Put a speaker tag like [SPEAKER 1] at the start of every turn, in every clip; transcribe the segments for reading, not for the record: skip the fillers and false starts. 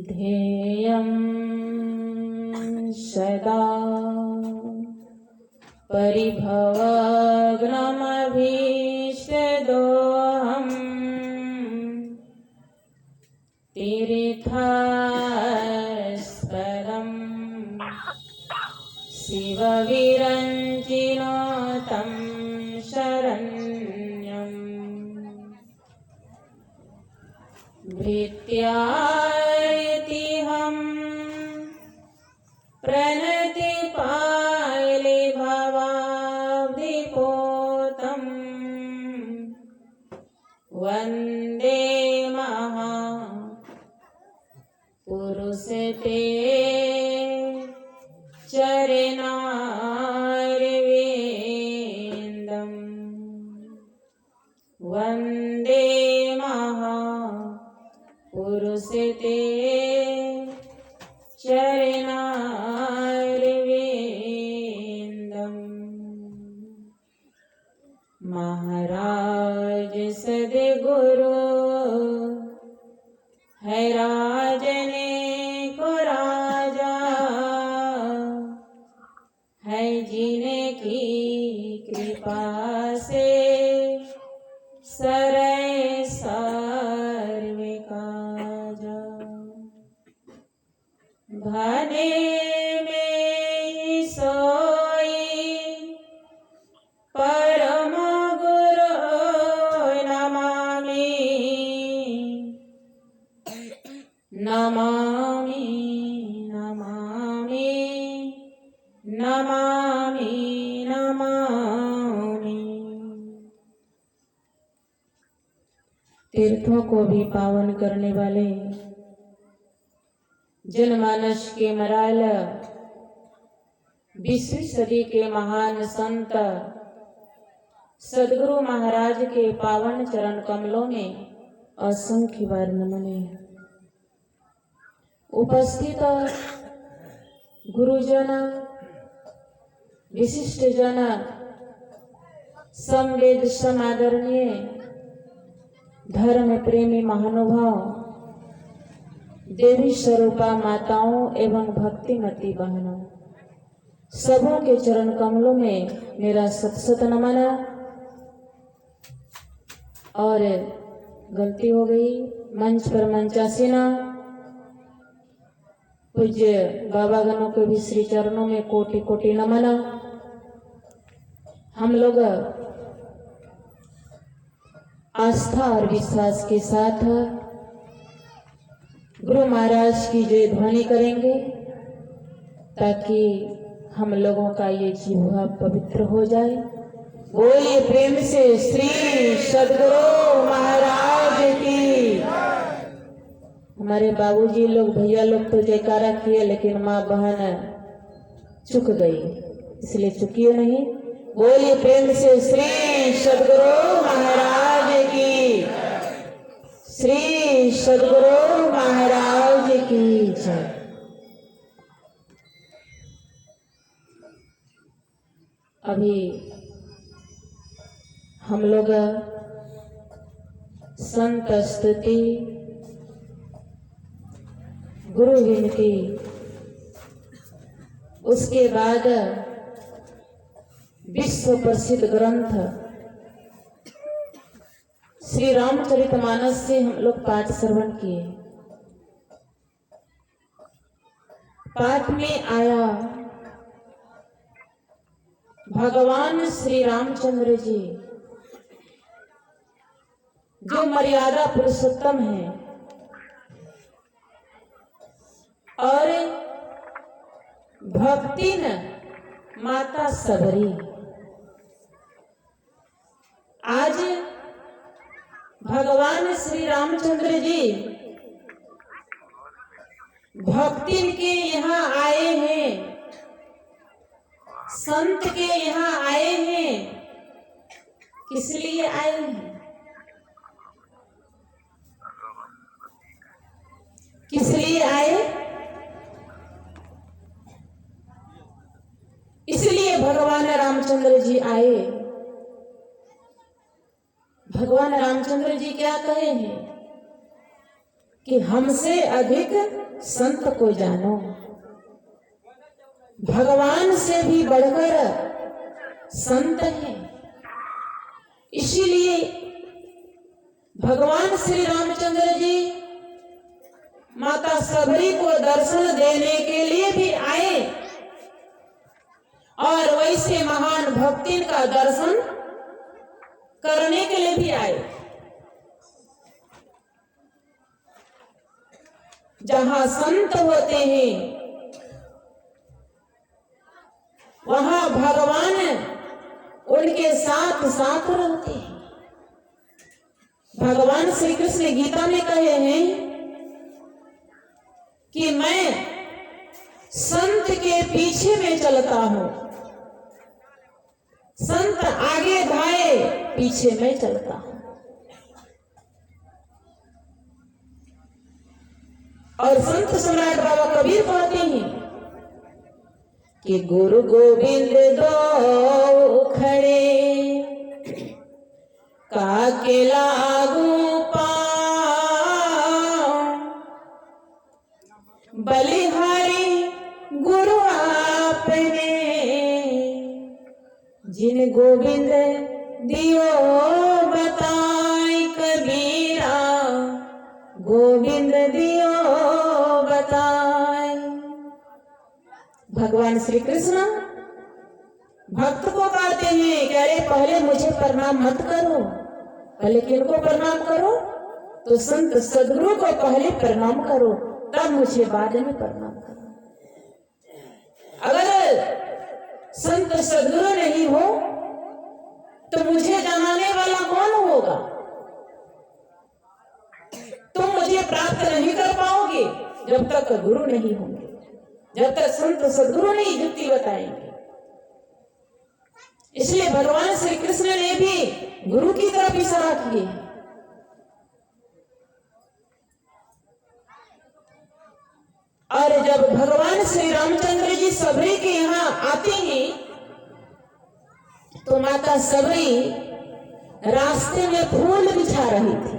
[SPEAKER 1] ध्येयं सदा परिभवग्नमभीष्टदोहम् तीर्थस्पदं शिवविरञ्जिनो तं शरण्यम् भृत्यायतिहं प्रणतिपाले भवाब्धिपोतम् वन्दे महापुरुषते चरणारविन्दम् वन्दे महापुरुषते चरणारविन्दम्। महाराज सद्गुरु है राजने को राजा, है जिनकी कृपा से सरै सर्व काजा। भने में ही सोई परम गुरु नमामि नमामि नमामि नमामि नमामि। तीर्थों को भी पावन करने वाले जनमानस के मराल 20वीं सदी के महान संत सद्गुरु महाराज के पावन चरण कमलों में असंख्य बार नमन है। उपस्थित गुरुजन, विशिष्ट जन, समवेद समादरणीय धर्म प्रेमी महानुभाव, देवी स्वरूपा माताओं एवं भक्तिमती बहनों, सबों के चरण कमलों में मेरा सत सत नमन। और गलती हो गई, मंच पर मंचासीना पूज्य बाबा गणों के भी श्री चरणों में कोटि कोटि नमन। हम लोग आस्था और विश्वास के साथ गुरु महाराज की जय ध्वनि करेंगे ताकि हम लोगों का ये जीवा पवित्र हो जाए। बोलिए प्रेम से श्री सद्गुरु महाराज की। हमारे बाबूजी लोग, भैया लोग तो जयकारा किए, लेकिन माँ बहन चुक गई, इसलिए चुकिए नहीं। बोलिए प्रेम से श्री सद्गुरु महाराज की, श्री सद्गुरु महाराज की जय। अभी हम लोग संत स्तुति, गुरु विनती, उसके बाद विश्व प्रसिद्ध ग्रंथ श्री रामचरितमानस से हम लोग पाठ श्रवण किए। पाठ में आया भगवान श्री रामचंद्र जी जो मर्यादा पुरुषोत्तम है और भक्ति न माता सबरी। आज भगवान श्री रामचंद्र जी भक्ति के यहाँ आए हैं, संत के यहाँ आए हैं। किस लिए आए हैं? किस लिए आए? इसलिए भगवान रामचंद्र जी आए। भगवान रामचंद्र जी क्या कहे हैं? कि हमसे अधिक संत को जानो, भगवान से भी बढ़कर संत है। इसीलिए भगवान श्री रामचंद्र जी माता सबरी को दर्शन देने के लिए भी आए और वैसे महान भक्तिन का दर्शन करने के लिए भी आए। जहां संत होते हैं वहां भगवान उनके साथ साथ रहते हैं। भगवान श्री कृष्ण गीता में कहे हैं कि मैं संत के पीछे में चलता हूं, संत आगे धाए पीछे में चलता हूं। और संत सम्राट बाबा कबीर कहते हैं कि गुरु गोविंद दो खड़े काके लागू पाँव, बलिहारी गुरु आपने जिन गोविंद दियो बताए कबीरा, गोविंद दियो बताए। भगवान श्री कृष्ण भक्त को कहते हैं कि अरे पहले मुझे प्रणाम मत करो, पहले किनको प्रणाम करो? तो संत सदगुरु को पहले प्रणाम करो, तब मुझे बाद में प्रणाम करो। अगर संत सदगुरु नहीं हो तो मुझे जनाने वाला कौन होगा? तुम मुझे प्राप्त नहीं कर पाओगे जब तक गुरु नहीं होंगे, जब तक संत सदगुरु नहीं युक्ति बताएंगे। इसलिए भगवान श्री कृष्ण ने भी गुरु की तरफ इशारा किए। और जब भगवान श्री रामचंद्र जी सबरी के यहाँ आते हैं तो माता सबरी रास्ते में फूल बिछा रही थी।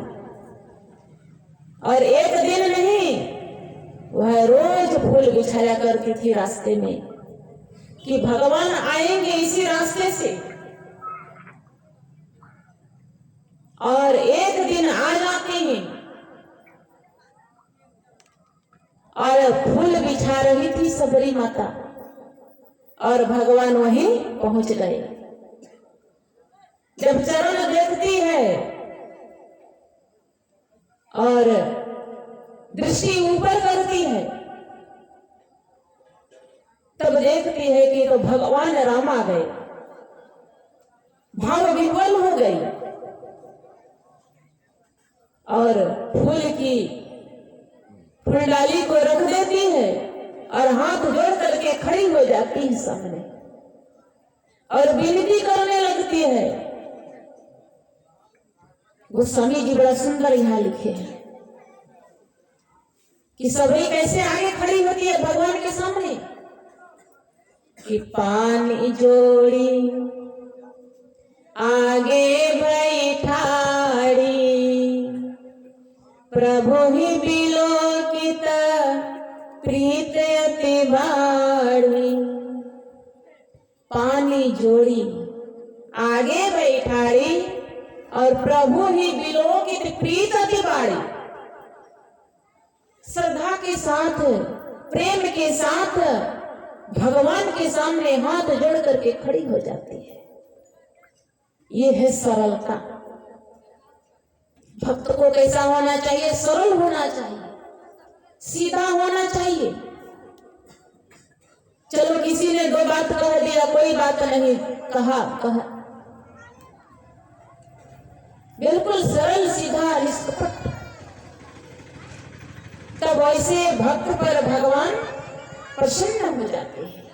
[SPEAKER 1] और एक दिन नहीं, वह रोज फूल बिछाया करती थी रास्ते में कि भगवान आएंगे इसी रास्ते से। और एक दिन आ जाते हैं और फूल बिछा रही थी सबरी माता और भगवान वहीं पहुंच गए। जब चरण देखती है और दृष्टि ऊपर करती है तब देखती है कि तो भगवान राम आ गए। भाव विह्वल हो गई और फूल की फूलडाली को रख देती है और हाथ जोड़ करके खड़ी हो जाती है सामने और विनती करने लगती है। गोस्वामी जी बड़ा सुंदर यहाँ लिखे हैं कि सबरी कैसे आगे खड़ी होती है भगवान के सामने कि पानी जोड़ी आगे बैठाड़ी, प्रभु ही बिलोकित प्रीत अति बाड़ी। पानी जोड़ी आगे बैठाड़ी और प्रभु ही बिलोकित प्रीत अति बाड़ी। श्रद्धा के साथ, प्रेम के साथ भगवान के सामने हाथ जोड़ करके खड़ी हो जाती है। ये है सरलता। भक्त को कैसा होना चाहिए? सरल होना चाहिए, सीधा होना चाहिए। चलो किसी ने दो बात कह दिया, कोई बात नहीं, कहा बिल्कुल सरल सीधा निष्कपट। तब ऐसे भक्त पर भगवान प्रसन्न हो जाते हैं।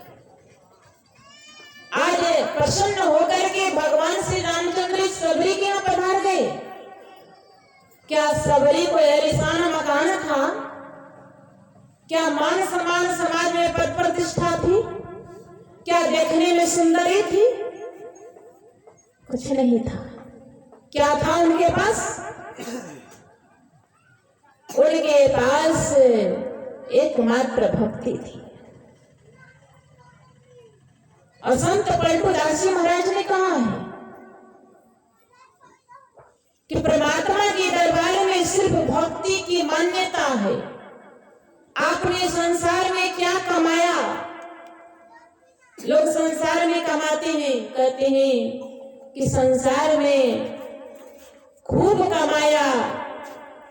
[SPEAKER 1] आज प्रसन्न होकर के भगवान श्री रामचंद्र सबरी के यहाँ पधार गए। क्या सबरी को आलीशान मकान था? क्या मान सम्मान समाज में पद प्रतिष्ठा थी? क्या देखने में सुंदरी थी? कुछ नहीं था। क्या था उनके पास? उनके पास एकमात्र भक्ति थी। और संत पलटू दास जी महाराज ने कहा है कि परमात्मा के दरबार में सिर्फ भक्ति की मान्यता है। आपने संसार में क्या कमाया? लोग संसार में कमाते हैं, कहते हैं कि संसार में खूब कमाया,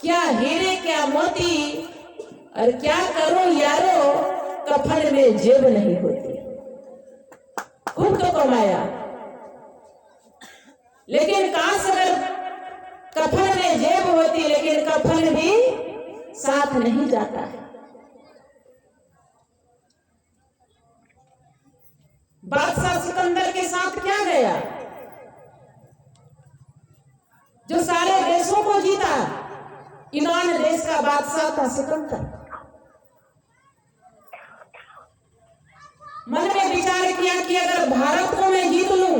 [SPEAKER 1] क्या हीरे क्या मोती, और क्या करो यारो, कफन में जेब नहीं होती। खूब तो कमाया, लेकिन काश अगर कफन में जेब होती, लेकिन कफन भी साथ नहीं जाता है। बादशाह सिकंदर के साथ क्या गया? जो सारे देशों को जीता, ईरान देश का बादशाह था सिकंदर। मन में विचार किया कि अगर भारत को मैं जीत लूं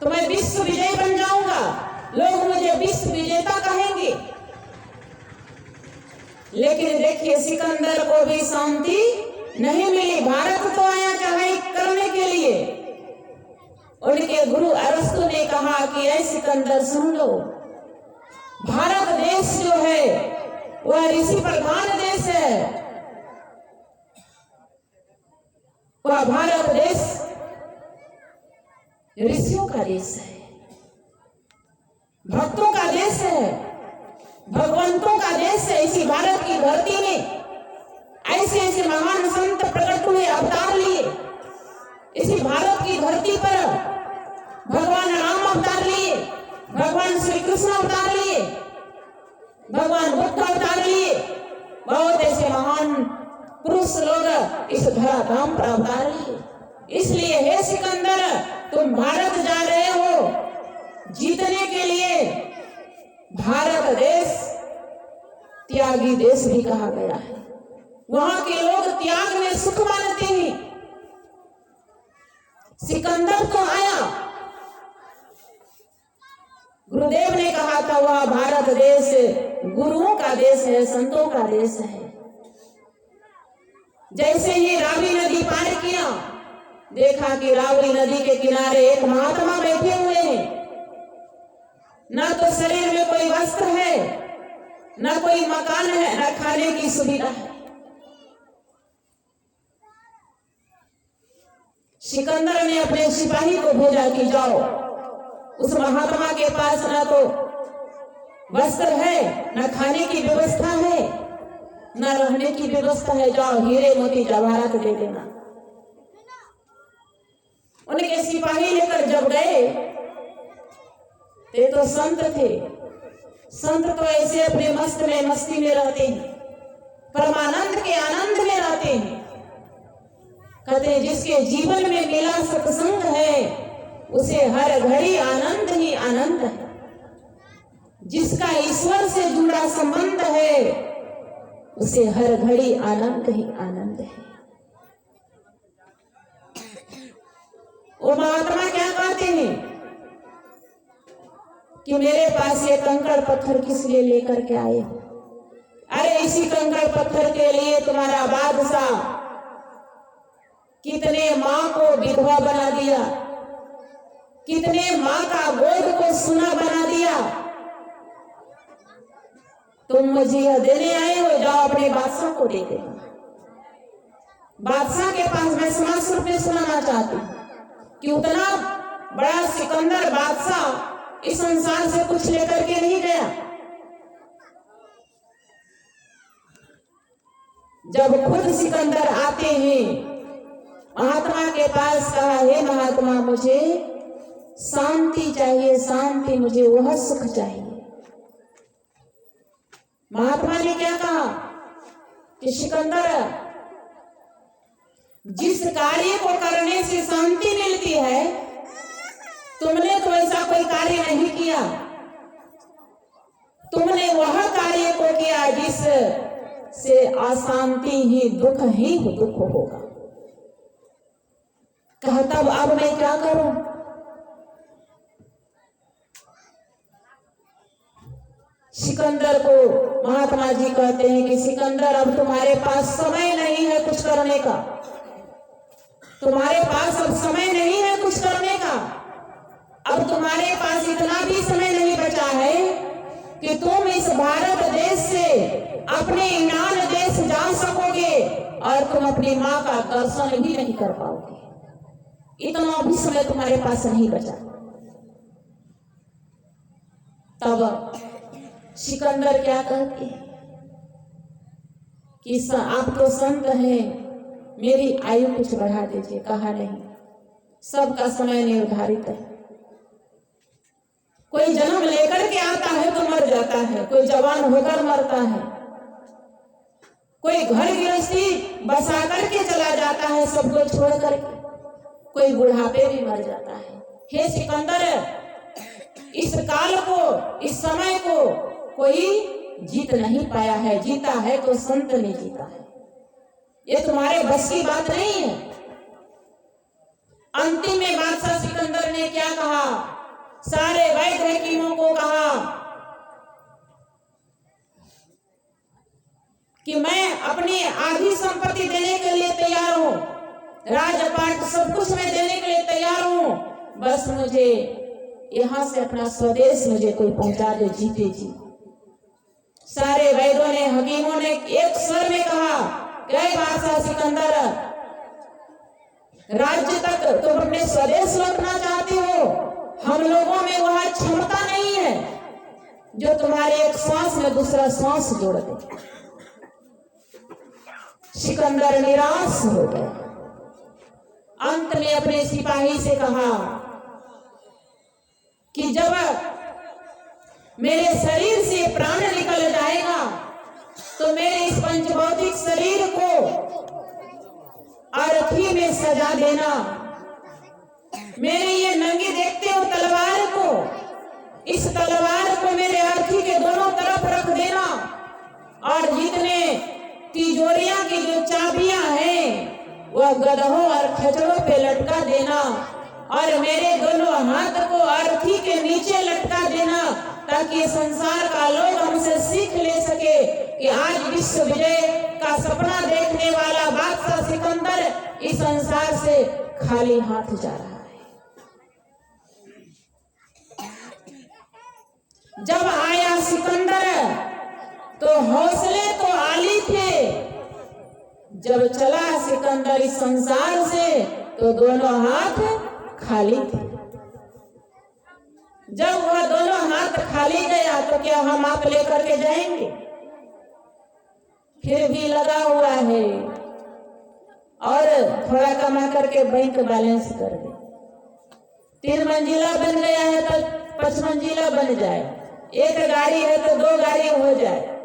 [SPEAKER 1] तो मैं विश्व विजयी बन जाऊंगा, लोग मुझे विश्व विजेता कहेंगे। लेकिन देखिए, सिकंदर को भी शांति नहीं मिली। भारत तो आया चढ़ाई करने के लिए। उनके गुरु अरस्तु ने कहा कि ऐ सिकंदर सुन लो, भारत देश जो है वह ऋषि प्रधान देश है। वह भारत देश ऋषियों का देश है, भक्तों का देश है, भगवंतों का देश है। इसी भारत की धरती में ऐसे ऐसे महान संत प्रकट हुए, अवतार लिए। इसी भारत की धरती पर भगवान राम अवतार लिए, भगवान श्री कृष्ण अवतार लिए, भगवान बुद्ध अवतार लिए। बहुत ऐसे महान पुरुष लोग इस धराधाम पर अवतार लिए। इसलिए हे सिकंदर, तुम भारत जा रहे हो जीतने के लिए। भारत देश त्यागी देश भी कहा गया है। वहां के लोग त्याग में सुख मानते हैं। सिकंदर तो आया, गुरुदेव ने कहा था वह भारत देश गुरुओं का देश है, संतों का देश है। जैसे ही रावी नदी पार किया, देखा कि रावी नदी के किनारे एक महात्मा बैठे हुए हैं। ना तो शरीर में कोई वस्त्र है, ना कोई मकान है, ना खाने की सुविधा है। सिकंदर ने अपने सिपाही को भेजा कि जाओ, उस महात्मा के पास ना तो वस्त्र है, ना खाने की व्यवस्था है, ना रहने की व्यवस्था है। जाओ, हीरे मोती जवाहरात दे देना। उनके सिपाही लेकर जब गए, ये तो संत थे। संत तो ऐसे अपने मस्त में मस्ती में रहते हैं, परमानंद के आनंद में रहते हैं। कहते हैं जिसके जीवन में मिला सत्संग है, उसे हर घड़ी आनंद ही आनंद है। जिसका ईश्वर से जुड़ा संबंध है, उसे हर घड़ी आनंद ही आनंद है। वो महात्मा क्या कहते हैं कि मेरे पास ये कंकड़ पत्थर किस लिए लेकर के आए हो? अरे इसी कंकड़ पत्थर के लिए तुम्हारा बादशाह कितने माँ को विधवा बना दिया, कितने माँ का गोद को सुना बना दिया। तुम मुझे यह देने आए हो, जाओ अपने बादशाह को दे देना। बादशाह के पास मैं समाज रूप में सुनाना चाहती हूँ कि उतना बड़ा सिकंदर बादशाह इस संसार से कुछ लेकर के नहीं गया। जब खुद सिकंदर आते हैं महात्मा के पास, कहा हे महात्मा, मुझे शांति चाहिए, शांति, मुझे वह सुख चाहिए। महात्मा ने क्या कहा कि सिकंदर, जिस कार्य को करने से शांति मिलती है, तुमने तो ऐसा कोई कार्य नहीं किया। तुमने वह कार्य को किया जिस से अशांति ही दुख होगा। कहा तब अब मैं क्या करूं? सिकंदर को महात्मा जी कहते हैं कि सिकंदर, अब तुम्हारे पास समय नहीं है कुछ करने का, तुम्हारे पास अब समय नहीं है कुछ करने का। अब तुम्हारे पास इतना भी समय नहीं बचा है कि तुम इस भारत देश से अपने ईरान देश जा सकोगे और तुम अपनी माँ का दर्शन भी नहीं कर पाओगे। इतना भी समय तुम्हारे पास नहीं बचा। तब सिकंदर क्या कहते हैं कि आप तो संत हैं, मेरी आयु कुछ बढ़ा दीजिए। कहा नहीं, सबका समय निर्धारित है। कोई जन्म लेकर के आता है तो मर जाता है, कोई जवान होकर मरता है, कोई घर गृहस्थी बसा करके चला जाता है सबको छोड़ करके, कोई बुढ़ापे भी मर जाता है। हे सिकंदर, इस काल को, इस समय को कोई जीत नहीं पाया है, जीता है तो संत ने जीता है। ये तुम्हारे बस की बात नहीं है। अंतिम में बादशाह सिकंदर ने क्या कहा? सारे वैद्य हकीमों को कहा कि मैं अपनी आधी संपत्ति देने के लिए तैयार हूं, राजपाट सब कुछ मैं देने के लिए तैयार हूं, बस मुझे यहां से अपना स्वदेश मुझे कोई पहुंचा दे, जीते जी। सारे वैद्यों ने, हकीमों ने एक स्वर में कहा, क्या बादशाह सिकंदर, राज्य तक तुम अपने स्वदेश लौटना चाहते हो? हम लोगों में वह क्षमता नहीं है जो तुम्हारे एक सांस में दूसरा सांस जोड़ दे। सिकंदर निराश हो गया। अंत में अपने सिपाही से कहा कि जब मेरे शरीर से प्राण निकल जाएगा तो मेरे इस पंचभौतिक शरीर को अर्थी में सजा देना, मेरे ये नंगी देखते हो तलवार को, इस तलवार को मेरे अर्थी के दोनों तरफ रख देना और जितने तिजोरियां की जो चाबियां हैं वह गधों और खच्चरों पे लटका देना और मेरे दोनों हाथ को अर्थी के नीचे लटका देना, ताकि संसार का लोग हमसे सीख ले सके कि आज विश्व विजय का सपना देखने वाला बादशाह सिकंदर इस संसार से खाली हाथ जा रहा है। जब आया सिकंदर तो हौसले तो आली थे, जब चला सिकंदर इस संसार से तो दोनों हाथ खाली थे। जब वह दोनों हाथ खाली गया तो क्या हम आप लेकर के जाएंगे? फिर भी लगा हुआ है और थोड़ा कमा करके बैंक बैलेंस कर दे। 3 मंजिला बन गया है तो 5 मंजिला बन जाए, 1 गाड़ी है तो 2 गाड़ी हो जाए।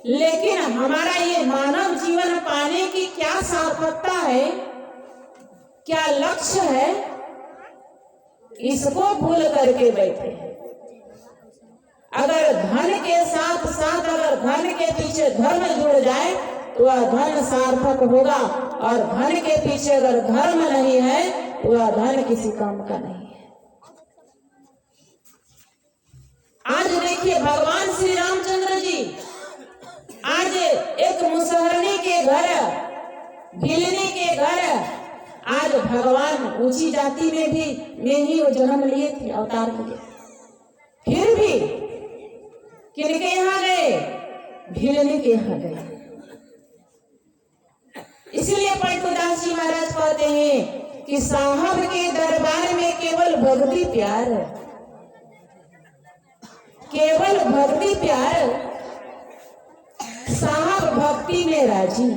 [SPEAKER 1] लेकिन हमारा ये मानव जीवन पाने की क्या सार्थकता है, क्या लक्ष्य है, इसको भूल करके बैठे हैं। अगर धन के साथ साथ अगर धन के पीछे धर्म जुड़ जाए तो वह धन सार्थक होगा, और धन के पीछे अगर धर्म नहीं है तो वह धन किसी काम का नहीं है। आज देखिए भगवान श्री रामचंद्र जी आज एक मुसहरनी के घर, भिलनी के घर, आज भगवान ऊंची जाति में ही वो जन्म लिए थे, अवतार लिए। फिर भी किनके यहाँ गए? भिलनी के यहाँ गए। इसलिए पलटूदास जी महाराज कहते हैं कि साहब के दरबार में केवल भक्ति प्यार, केवल भक्ति प्यार, साहब भक्ति में राजी।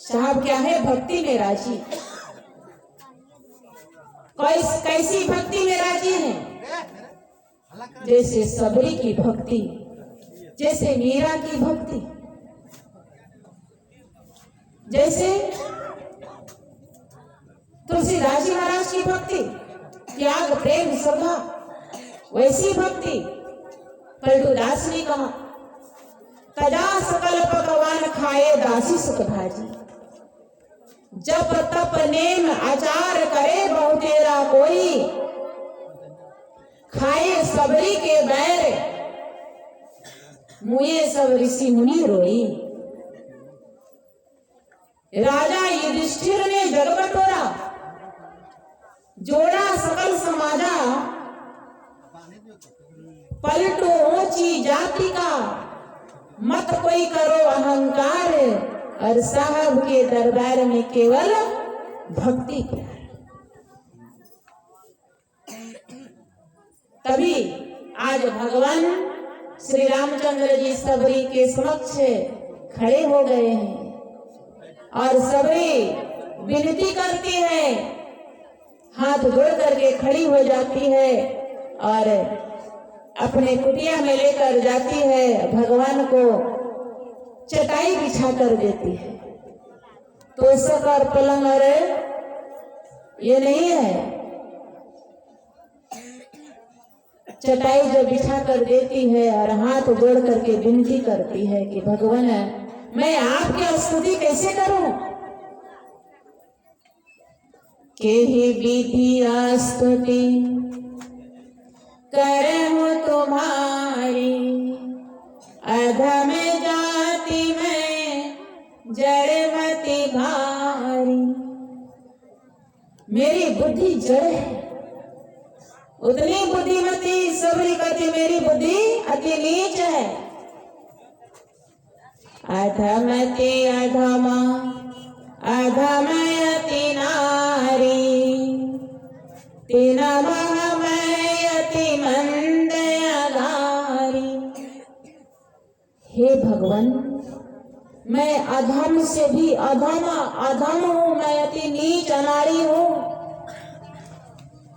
[SPEAKER 1] साहब क्या है? भक्ति में राजी। कैसी भक्ति में राजी है? जैसे सबरी की भक्ति, जैसे मीरा की भक्ति, जैसे तुलसीदास जी महाराज की भक्ति, त्याग प्रेम श्रद्धा, वैसी भक्ति पलटूदास ने कहा, तजा सकल पकवान खाए दासी सुख भाजी, जप तप नेम आचार करे बहुतेरा कोई, खाए सबरी के बैर मुए सब ऋषि मुनि रोई। राजा युधिष्ठिर ने जग बटोरा, जोड़ा सकल समाजा, पलटो ऊंची जाति का, मत कोई करो अहंकार, और साहब के दरबार में केवल भक्ति प्यार। तभी आज भगवान श्री रामचंद्र जी सबरी के समक्ष खड़े हो गए हैं और सबरी विनती करती है, हाथ जोड़ करके खड़ी हो जाती है और अपने कुटिया में लेकर जाती है, भगवान को चटाई बिछा कर देती है। तोशक और पलंग और ये नहीं है, चटाई जो बिछा कर देती है और हाथ जोड़ करके विनती करती है कि भगवान मैं आपकी स्तुति कैसे करूं। केहि विधि स्तुति करहूं तुम्हारी, अधम जाति में जड़मति भारी। मेरी बुद्धि जड़ है, उतनी बुद्धिमती सबरी कहती मेरी बुद्धि अति नीच है। अधमति अधमा अधमयति नारी, तीन महमयति मंद अगारी। हे भगवान, मैं अधम से भी अधम हूँ, मैं अति नीच अनाड़ी हूँ,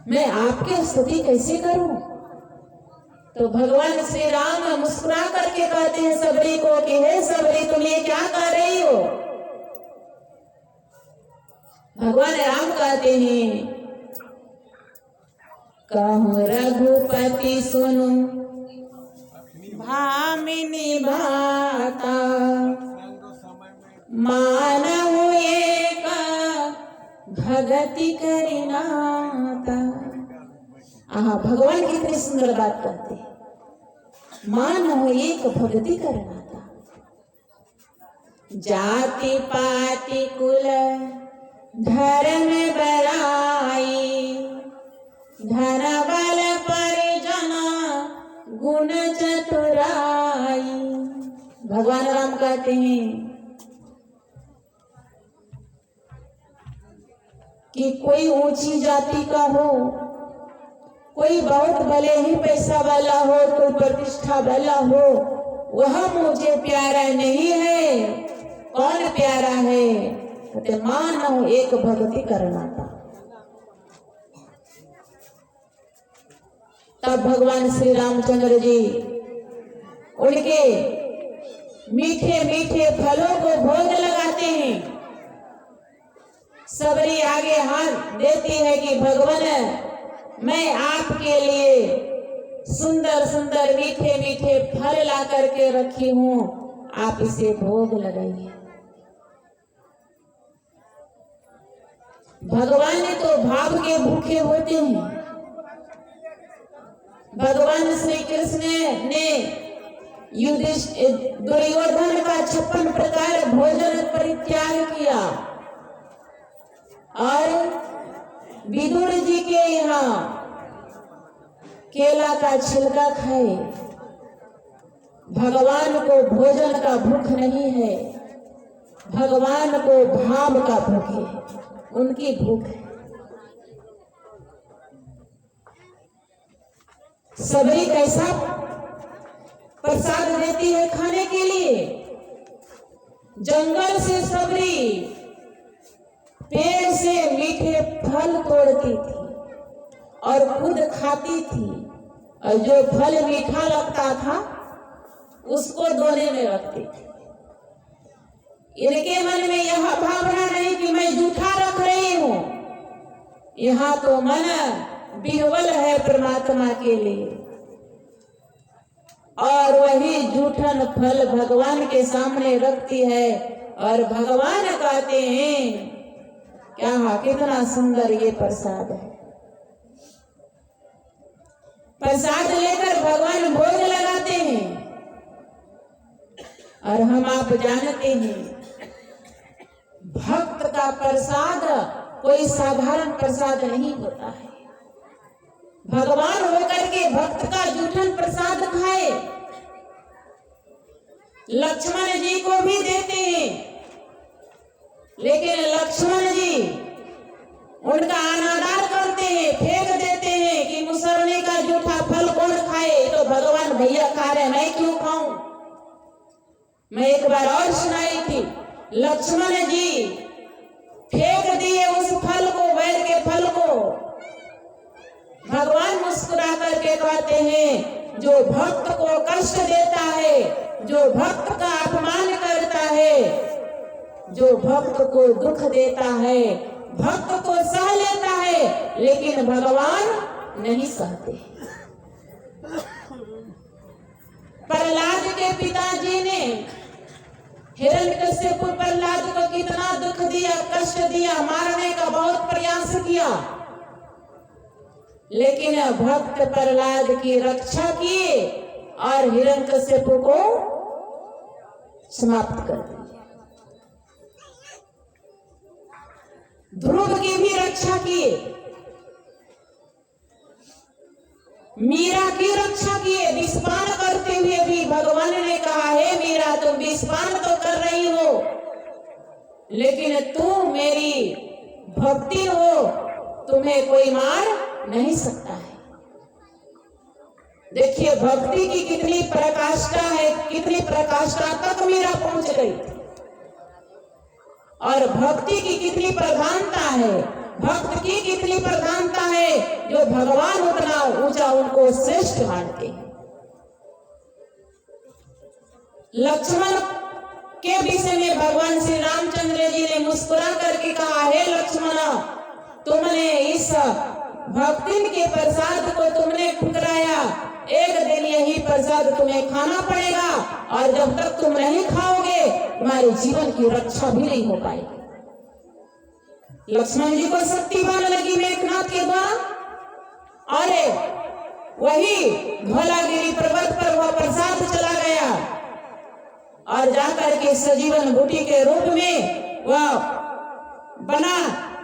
[SPEAKER 1] मैं आपकी स्तुति कैसे करूं। तो भगवान श्री राम मुस्कुरा करके कहते हैं सबरी को कि हे सबरी तुम ये क्या कर रही हो। भगवान राम कहते हैं कहूं रघुपति सुनो भामिनी भाता, मानहु एक भगति करिनाता। भगवान कितनी सुंदर बात करते हैं, मानहु एक भगति करनाता। जाति पाति कुल धर्म बड़ाई, धन बल परिजन गुण चतुराई। भगवान राम कहते हैं कि कोई ऊंची जाति का हो, कोई बहुत भले ही पैसा वाला हो, कोई प्रतिष्ठा वाला हो, वह मुझे प्यारा नहीं है। कौन प्यारा है? कहते मानव एक भक्ति करना था। तब भगवान श्री रामचंद्र जी उनके मीठे मीठे फलों को भोग लगाते हैं। सबरी आगे हाथ देती है कि भगवान मैं आपके लिए सुंदर सुंदर मीठे मीठे फल ला करके रखी हूं, आप इसे भोग लगाइए। भगवान तो भाव के भूखे होते हैं। भगवान श्री कृष्ण ने दुर्योधन का 56 प्रकार भोजन परित्याग किया और विदुर जी के यहाँ केला का छिलका खाए। भगवान को भोजन का भूख नहीं है, भगवान को भाव का भूख है, उनकी भूख है। सबरी कैसा प्रसाद देती है खाने के लिए? जंगल से सबरी पेड़ से मीठे फल तोड़ती थी और खुद खाती थी, और जो फल मीठा लगता था उसको दोने में रखती थी। इनके मन में यह भावना नहीं कि मैं जूठा रख रही हूं, यहाँ तो मन विह्वल है परमात्मा के लिए, और वही जूठन फल भगवान के सामने रखती है और भगवान कहते हैं क्या कितना सुंदर ये प्रसाद है। प्रसाद लेकर भगवान भोग लगाते हैं और हम आप जानते हैं भक्त का प्रसाद कोई साधारण प्रसाद नहीं होता है। भगवान होकर के भक्त का जूठन प्रसाद खाए, लक्ष्मण जी को भी देते हैं, लेकिन लक्ष्मण जी उनका अनादर करते हैं, फेंक देते हैं कि मुसरने का जूठा फल कौन खाए। तो भगवान भैया खा रहे, मैं क्यों खाऊं। मैं एक बार और सुनाई थी, लक्ष्मण जी फेंक दिए उस फल को, वैर के फल को। भगवान मुस्कुरा करके कहते हैं जो भक्त को कष्ट देता है, जो भक्त का अपमान करता है, जो भक्त को दुख देता है, भक्त को सह लेता है, लेकिन भगवान नहीं सहते। प्रहलाद के पिताजी ने हिरण्यकश्यप प्रहलाद को कितना दुख दिया, कष्ट दिया, मारने का बहुत प्रयास किया, लेकिन भक्त प्रहलाद की रक्षा किए और हिरण्यकश्यप को समाप्त कर दिया। ध्रुव की भी रक्षा किए, मीरा की रक्षा किए। विषपान करते हुए भी भगवान ने कहा, हे मीरा तुम विषपान तो कर रही हो, लेकिन तू मेरी भक्ति हो, तुम्हें कोई मार नहीं सकता है। देखिए भक्ति की कितनी पराकाष्ठा है, कितनी पराकाष्ठा तक मीरा पहुंच गई थी, और भक्ति की कितनी प्रधानता है, भक्त की कितनी प्रधानता है, जो भगवान उतना ऊंचा उनको श्रेष्ठ मानते हैं। लक्ष्मण के विषय में भगवान श्री रामचंद्र जी ने मुस्कुरा करके कहा, हे लक्ष्मण तुमने इस भक्ति के प्रसाद को तुमने ठुकराया, एक दिन यही प्रसाद तुम्हें खाना पड़ेगा, और जब तक तुम नहीं खाओगे तुम्हारे जीवन की रक्षा भी नहीं हो पाएगी। लक्ष्मण जी को शक्ति बाण लगी मेघनाथ के द्वारा, और वही धौलागिरी पर्वत पर वह प्रसाद चला गया, और जाकर के सजीवन बूटी के रूप में वह बना,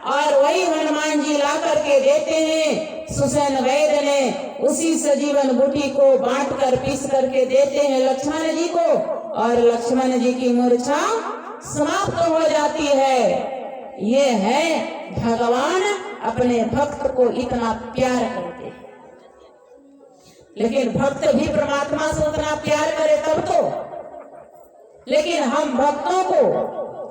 [SPEAKER 1] और वही हनुमान जी ला करके देते हैं। सुसैन वैद्य ने उसी सजीवन बूटी को बांट कर पीस करके देते हैं लक्ष्मण जी को, और लक्ष्मण जी की मूर्छा समाप्त हो जाती है। ये है भगवान अपने भक्त को इतना प्यार करते हैं, लेकिन भक्त भी परमात्मा से उतना प्यार करे तब तो। लेकिन हम भक्तों को,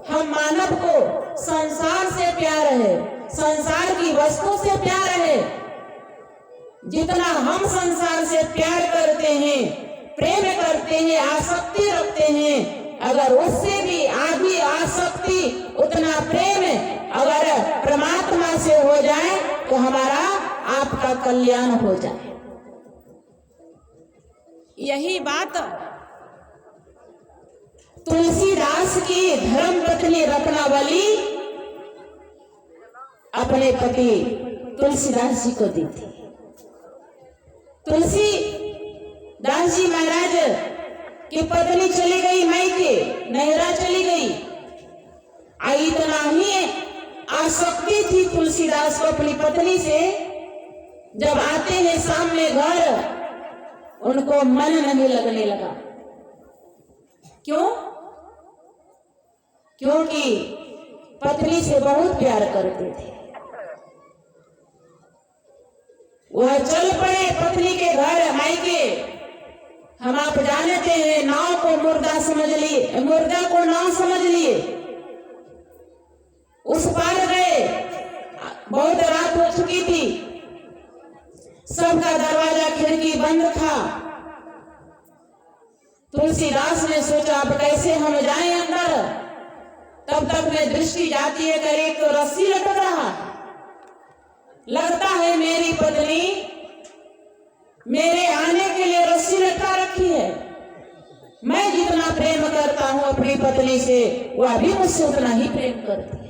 [SPEAKER 1] हम मानव को संसार से प्यार है, संसार की वस्तु से प्यार है। जितना हम संसार से प्यार करते हैं, प्रेम करते हैं, आसक्ति रखते हैं, अगर उससे भी आधी आसक्ति, उतना प्रेम अगर परमात्मा से हो जाए तो हमारा आपका कल्याण हो जाए। यही बात तुलसीदास की धर्म पत्नी रत्नावली अपने पति तुलसीदास जी को दी थी। तुलसीदास जी महाराज की पत्नी चली गई मायके, नहरा चली गई। इतना ही आसक्ति थी तुलसीदास को अपनी पत्नी से, जब आते हैं सामने घर उनको मन नहीं लगने लगा। क्यों? क्योंकि पत्नी से बहुत प्यार करते थे। वह चल पड़े पत्नी के घर मायके। हम आप जानते हैं नाव को मुर्दा समझ लिए, मुर्दा को नाव समझ लिए, उस पार गए। बहुत रात हो चुकी थी, सबका दरवाजा खिड़की बंद था। तुलसीदास ने सोचा अब कैसे हम जाएं अंदर। तब तक में दृष्टि जाती है, कर एक तो रस्सी लटक रहा, लगता है मेरी पत्नी मेरे आने के लिए रस्सी लटका रखी है। मैं जितना प्रेम करता हूं अपनी पत्नी से, वह भी मुझसे उतना ही प्रेम करती है।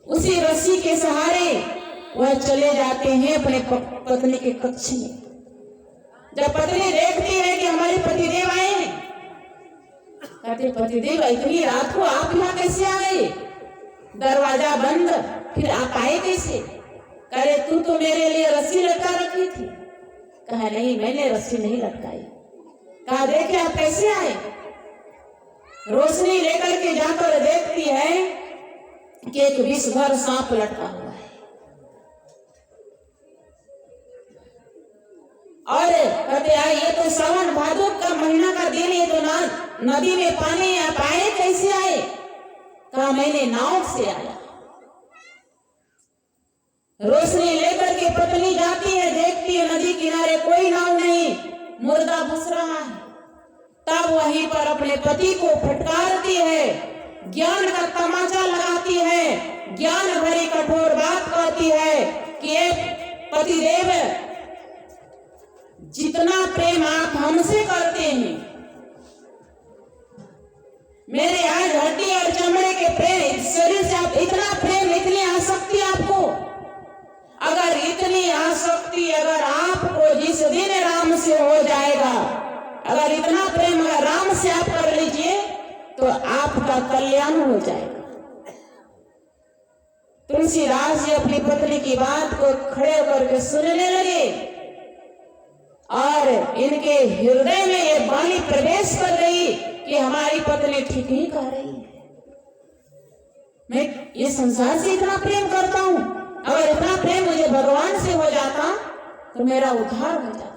[SPEAKER 1] उसी रस्सी के सहारे वह चले जाते हैं अपने पत्नी के कक्ष में। जब पत्नी देखती है कि हमारे पतिदेव आए हैं, कहते पतिदेव इतनी रात को आप यहाँ कैसे आ गए? दरवाजा बंद, फिर आप आए कैसे? कहे तू तो मेरे लिए रस्सी लटका रखी थी। कहा नहीं, मैंने रस्सी नहीं लटकाई। कहा देखे आप कैसे आए? रोशनी लेकर के जाकर देखती है कि एक विषधर सांप लटका हुआ है। और कहते आए ये तो सावन भादो का महीना का दिन, ये तो नदी में पानी आप आए कैसे आए? कहा मैंने नाव से आया। रोशनी लेकर के पत्नी जाती है, देखती है नदी किनारे कोई नाव नहीं, मुर्दा फंस रहा है। तब वहीं पर अपने पति को फटकारती है, ज्ञान का तमाचा लगाती है, ज्ञान भरी कठोर बात कहती है कि पतिदेव जितना प्रेम आप हमसे करते हैं, मेरे आज हड्डी और चमड़े के प्रेम शरीर से आप इतना प्रेम, इतनी आसक्ति आपको, अगर इतनी आसक्ति अगर आपको जिस दिन राम से हो जाएगा, अगर इतना प्रेम अगर राम से आप कर लीजिए तो आपका कल्याण हो जाएगा। तुलसीदास जी अपनी पत्नी की बात को खड़े करके सुनने लगे और इनके हृदय में ये वाणी प्रवेश कर गई कि हमारी पत्नी ठीक ही कह रही है। मैं ये संसार से इतना प्रेम करता हूं, अगर इतना प्रेम मुझे भगवान से हो जाता तो मेरा उद्धार हो जाता।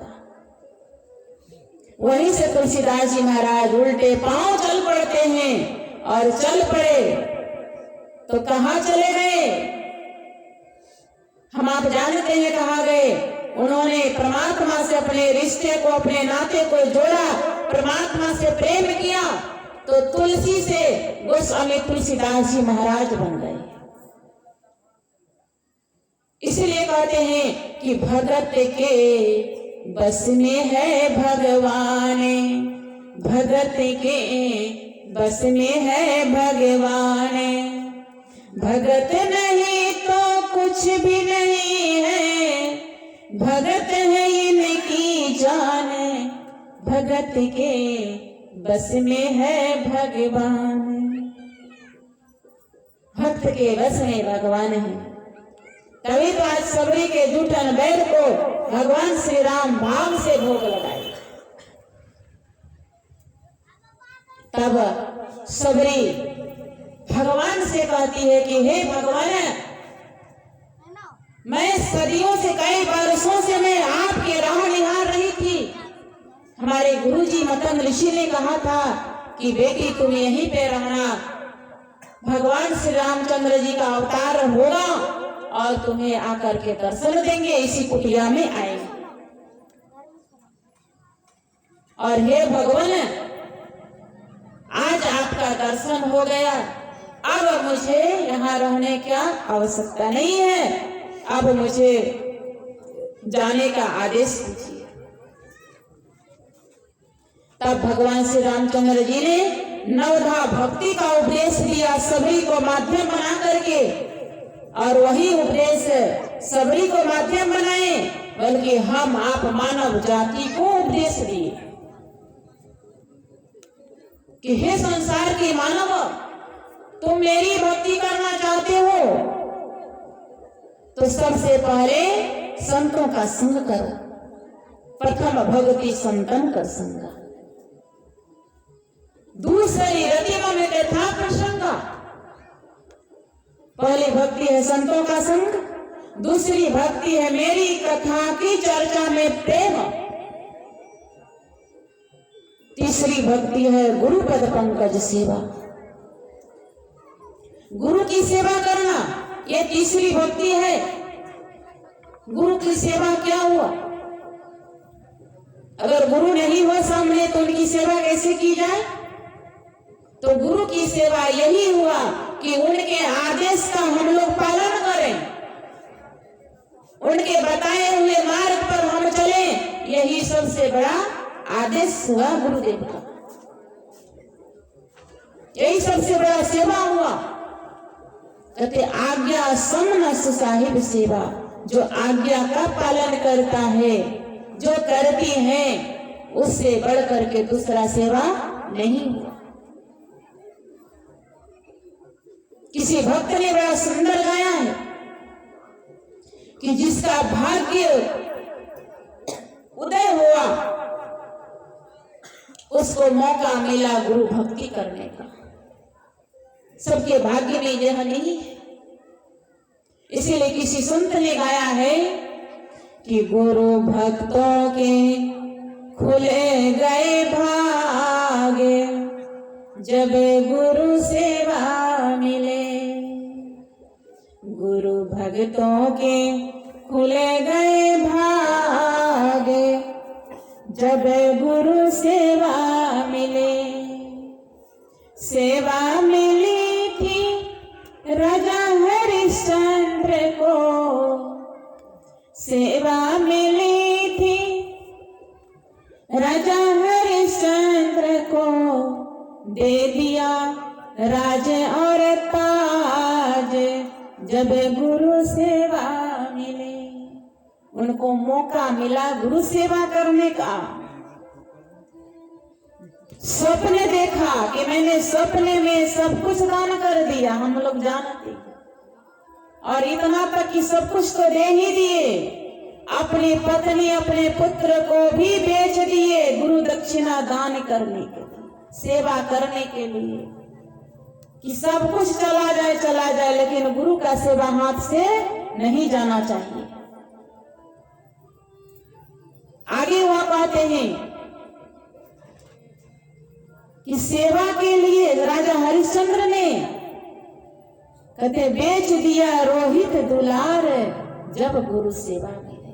[SPEAKER 1] वहीं से तुलसीदास जी महाराज उल्टे पांव चल पड़ते हैं और चल पड़े तो कहां चले गए? हम आप जानते हैं कहां गए। उन्होंने परमात्मा से अपने रिश्ते को, अपने नाते को जोड़ा, परमात्मा से प्रेम किया तो तुलसी से गोस्वामी तुलसीदास जी महाराज बन गए। इसलिए कहते हैं कि भगत के बस में है भगवान, भगत के बस में है भगवान, भगत नहीं तो कुछ भी नहीं है, भगत है इनकी जान, भगत के बस में है भगवान। भक्त के बस में भगवान है। तभी तो आज सबरी के जूठन बैल को भगवान श्री राम भाव से भोग लगाए। तब सबरी भगवान से कहती है कि हे भगवान, मैं सदियों से, कई वर्षों से मैं आपके राह निहार रही थी। हमारे गुरुजी मतन ऋषि ने कहा था कि बेटी तुम यहीं पे रहना, भगवान श्री रामचंद्र जी का अवतार होगा और तुम्हें आकर के दर्शन देंगे, इसी कुटिया में आएंगे। और हे भगवान, आज आपका दर्शन हो गया, अब मुझे यहाँ रहने की आवश्यकता नहीं है, अब मुझे जाने का आदेश दीजिए। तब भगवान श्री रामचंद्र जी ने नवधा भक्ति का उपदेश दिया सबरी को माध्यम बना करके, और वही उपदेश सबरी को माध्यम बनाए, बल्कि हम आप मानव जाति को उपदेश दिए कि हे संसार के मानव, तुम मेरी भक्ति करना चाहते हो तो सबसे पहले संतों का संग करो। प्रथम भक्ति संतन कर संग, दूसरी रतिम में कथा प्रसंग। पहली भक्ति है संतों का संग, दूसरी भक्ति है मेरी कथा की चर्चा में प्रेम, तीसरी भक्ति है गुरु पद पंकज सेवा। गुरु की सेवा करना ये तीसरी भक्ति है। गुरु की सेवा क्या हुआ? अगर गुरु नहीं हो सामने तो उनकी सेवा कैसे की जाए? तो गुरु की सेवा यही हुआ कि उनके आदेश का हम लोग पालन करें, उनके बताए हुए मार्ग पर हम चलें, यही सबसे बड़ा आदेश हुआ गुरुदेव का, यही सबसे बड़ा सेवा हुआ। कहते आज्ञा समनस साहिब सेवा, जो आज्ञा का पालन करता है, जो करती है, उससे बढ़ करके दूसरा सेवा नहीं हुआ। किसी भक्त ने बड़ा सुंदर गाया है कि जिसका भाग्य उदय हुआ उसको मौका मिला गुरु भक्ति करने का। सबके भाग्य में यह नहीं है। इसीलिए किसी संत ने गाया है कि गुरु भक्तों के खुले गए भागे जब गुरु सेवा मिले। गुरु भक्तों के खुले गए भागे जब गुरु सेवा मिले। सेवा मिली थी राजा हरिश्चंद्र को, सेवा मिली थी राजा हरिश्चंद्र को, दे दिया राज और ताज जब गुरु सेवा मिले। उनको मौका मिला गुरु सेवा करने का। सपने देखा कि मैंने सपने में सब कुछ दान कर दिया, हम लोग जानते, और इतना तक कि सब कुछ तो दे ही दिए, अपनी पत्नी अपने पुत्र को भी बेच दिए गुरु दक्षिणा दान करने के लिए, सेवा करने के लिए, कि सब कुछ चला जाए लेकिन गुरु का सेवा हाथ से नहीं जाना चाहिए। आगे वह कहते हैं कि सेवा के लिए राजा हरिश्चंद्र ने कहते बेच दिया रोहित दुलार जब गुरु सेवा मिले।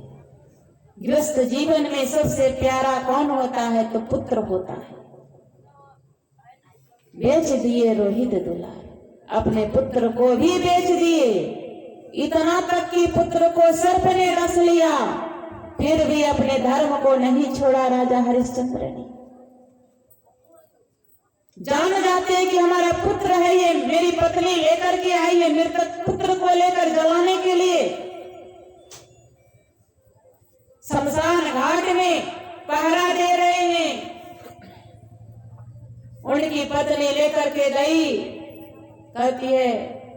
[SPEAKER 1] गृहस्थ जीवन में सबसे प्यारा कौन होता है? तो पुत्र होता है। बेच दिए रोहित दुलार, अपने पुत्र को भी बेच दिए, इतना तक कि पुत्र को सर्प ने डस लिया, फिर भी अपने धर्म को नहीं छोड़ा राजा हरिश्चंद्र ने। जान जाते हैं कि हमारा पुत्र है, ये मेरी पत्नी लेकर के आई है, मृतक पुत्र को लेकर जलाने के लिए शमशान घाट में पहरा दे रहे हैं। उनकी पत्नी लेकर के गई, कहती है,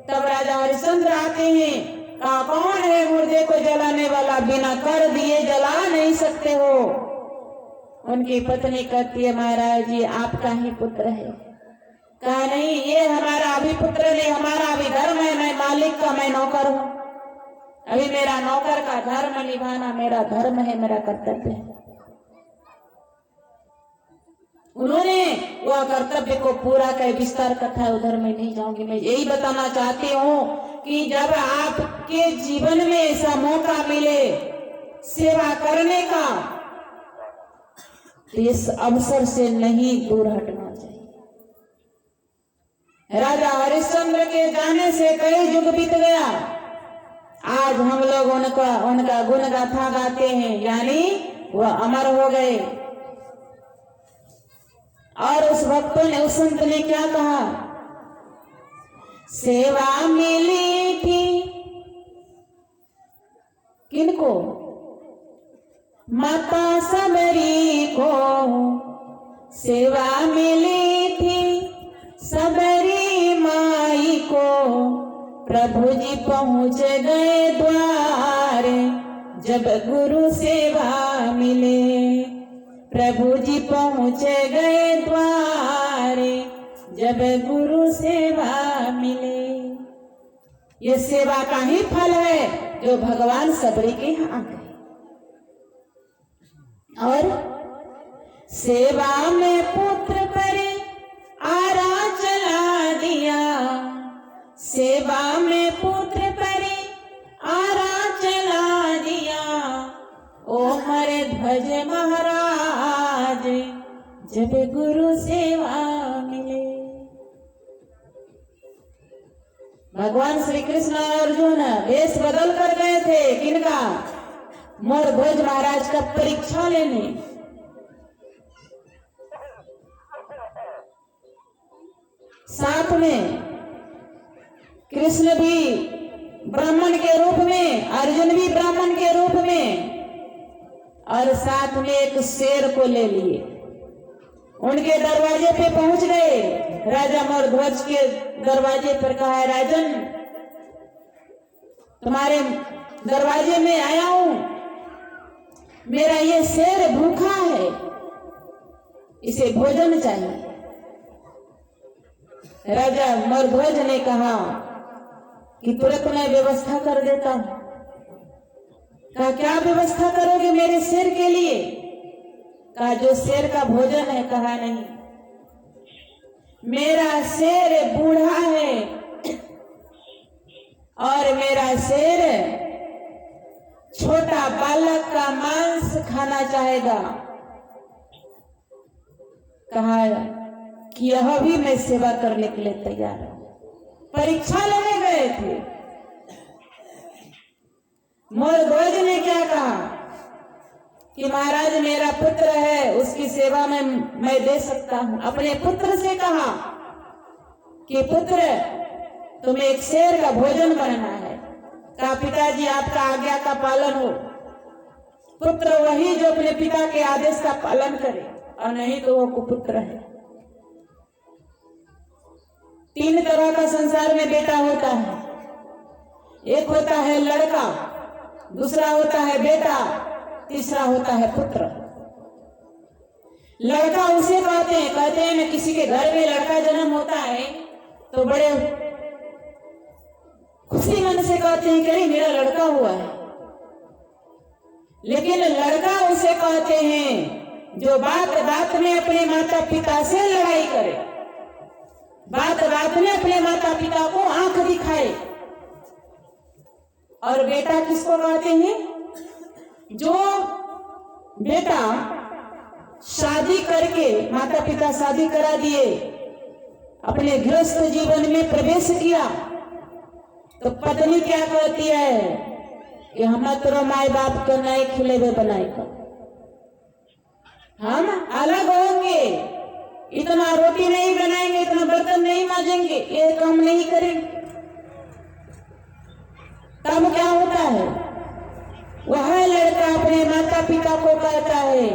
[SPEAKER 1] तब राजा हरिश्चंद्र आते हैं, कहा कौन है मुर्दे को जलाने वाला? बिना कर दिए जला नहीं सकते हो। उनकी पत्नी कहती है, महाराज जी आपका ही पुत्र है। कहा नहीं, ये हमारा अभी पुत्र नहीं, हमारा अभी धर्म है, मैं मालिक का मैं नौकर हूं, अभी मेरा नौकर का धर्म निभाना मेरा धर्म है, मेरा कर्तव्य है। उन्होंने वह कर्तव्य को पूरा कर, विस्तार कथा उधर में नहीं जाऊंगी। मैं यही बताना चाहती हूँ कि जब आपके जीवन में ऐसा मौका मिले सेवा करने का, तो इस अवसर से नहीं दूर हटना चाहिए। राजा हरिश्चंद्र के जाने से कई युग बीत गया, आज हम लोग उनका गुण गाथा गाते हैं, यानी वह अमर हो गए। और उस भक्तों ने, उस संत ने क्या कहा? सेवा मिली थी किनको? माता सबरी को सेवा मिली थी, सबरी माई को प्रभु जी पहुंच गए द्वार जब गुरु सेवा मिले। प्रभु जी पहुंच गए द्वार जब गुरु सेवा मिले। ये सेवा का ही फल है जो भगवान सबरी के यहाँ गए। और सेवा में पुत्र करे आरा चला दिया, सेवा में पुत्र करे आरा चला दिया। ओ हरे ध्वज महाराज जब गुरु सेवा मिले। भगवान श्री कृष्ण और अर्जुन वेश बदल कर गए थे, किनका? मोर ध्वज महाराज का परीक्षा लेने। साथ में कृष्ण भी ब्राह्मण के रूप में, अर्जुन भी ब्राह्मण के रूप में, और साथ में एक शेर को ले लिए। उनके दरवाजे पे पहुंच गए। राजा मरध्वज के दरवाजे पर कहा, राजन तुम्हारे दरवाजे में आया हूं, मेरा ये शेर भूखा है, इसे भोजन चाहिए। राजा मरध्वज ने कहा कि तुरंत मैं व्यवस्था कर देता हूं। कहा, क्या व्यवस्था करोगे मेरे शेर के लिए? कहा, जो शेर का भोजन है। कहा, नहीं, मेरा शेर बूढ़ा है और मेरा शेर छोटा बालक का मांस खाना चाहेगा। कहा कि यह भी मैं सेवा करने के लिए तैयार हूं। परीक्षा लेने गए थे। मरध्वज ने क्या कहा कि महाराज मेरा पुत्र है, उसकी सेवा में मैं दे सकता हूं। अपने पुत्र से कहा कि पुत्र तुम्हें एक शेर का भोजन बनाना है। कहा, पिताजी आपका आज्ञा का पालन हो। पुत्र वही जो अपने पिता के आदेश का पालन करे, और नहीं तो वो कुपुत्र है। 3 तरह का संसार में बेटा होता है। एक होता है लड़का, दूसरा होता है बेटा, तीसरा होता है पुत्र। लड़का उसे कहते हैं ना, किसी के घर में लड़का जन्म होता है तो बड़े खुशी मन से कहते हैं कि मेरा लड़का हुआ है। लेकिन लड़का उसे कहते हैं जो बात बात में अपने माता पिता से लड़ाई करे, बात बात में अपने माता पिता को आंख दिखाए। और बेटा किसको कहते हैं? जो बेटा शादी करके, माता पिता शादी करा दिए, अपने गृहस्थ जीवन में प्रवेश किया, तो पत्नी क्या कहती है कि हम तो माए बाप को नहीं खिलेवे बनाएगा, हम अलग होंगे, इतना रोटी नहीं बनाएंगे, इतना बर्तन नहीं मांजेंगे, ये काम नहीं करेंगे। तब क्या होता है? वह लड़का अपने माता पिता को कहता है